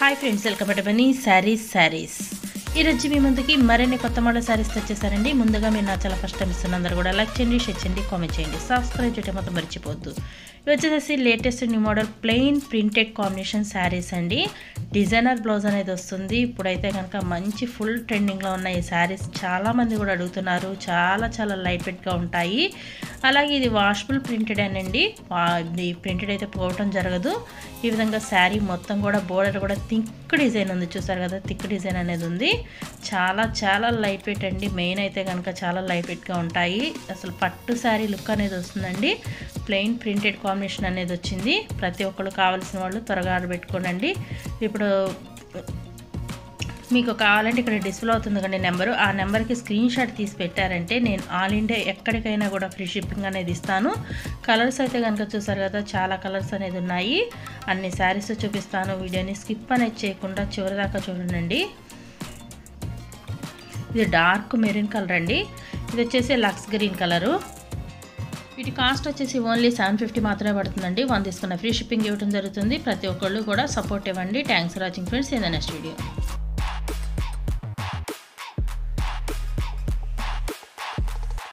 Hi friends, welcome to Bunny saris. ఈరోజు మీ ముందుకి మరిన్ని కొత్త మోడల్ శారీస్ తెచ్చేసారండి. ముందుగా మీరు నా చాలా ఫస్ట్ టైం ఇస్తున్నందరూ కూడా లైక్ చేయండి, షేర్ చేయండి, కామెంట్ చేయండి, సబ్స్క్రైబ్ చేయడం మొత్తం మర్చిపోవద్దు. ఇవి వచ్చేసి latest new model plain printed combination saris అండి. డిజైనర్ బ్లౌజ్ అనేది వస్తుంది. ఇప్పుడైతే కనుక మంచి ఫుల్ ట్రెండింగ్లో ఉన్న ఈ శారీస్ చాలామంది కూడా అడుగుతున్నారు. చాలా లైట్ వెయిట్గా ఉంటాయి. అలాగే ఇది వాషబుల్ ప్రింటెడ్ అనండి. ఇది ప్రింటెడ్ అయితే పోవటం జరగదు. ఈ విధంగా శారీ మొత్తం కూడా బోర్డర్ కూడా థిక్ డిజైన్ ఉంది, చూసారు కదా, థిక్ డిజైన్ అనేది ఉంది. చాలా లైట్ వెయిట్ అండి. మెయిన్ అయితే కనుక చాలా లైట్ వెయిట్గా ఉంటాయి. అసలు పట్టు శారీ లుక్ అనేది వస్తుందండి. ప్లెయిన్ ప్రింటెడ్ కాంబినేషన్ అనేది వచ్చింది. ప్రతి ఒక్కరు కావాల్సిన వాళ్ళు త్వరగా ఆర్డర్ పెట్టుకోనండి. ఇప్పుడు మీకు కావాలంటే ఇక్కడ డిస్ప్లే అవుతుంది కండి నెంబరు. ఆ నెంబర్కి స్క్రీన్ షాట్ తీసి పెట్టారంటే నేను ఆల్ ఇండియా ఎక్కడికైనా కూడా ఫ్రీ షిప్పింగ్ అనేది ఇస్తాను. కలర్స్ అయితే కనుక చూసారు కదా, చాలా కలర్స్ అనేది ఉన్నాయి. అన్ని శారీస్ చూపిస్తాను. వీడియోని స్కిప్ అనేది చేయకుండా చివరి దాకా చూడండి. ఇది డార్క్ మెరూన్ కలర్ అండి. ఇది వచ్చేసి లక్స్ గ్రీన్ కలరు. వీటి కాస్ట్ వచ్చేసి ఓన్లీ 750 మాత్రమే పడుతుందండి. 1 తీసుకున్న ఫ్రీ షిప్పింగ్ ఇవ్వడం జరుగుతుంది. ప్రతి ఒక్కళ్ళు కూడా సపోర్ట్ ఇవ్వండి. Thanks for watching friends. In the next video.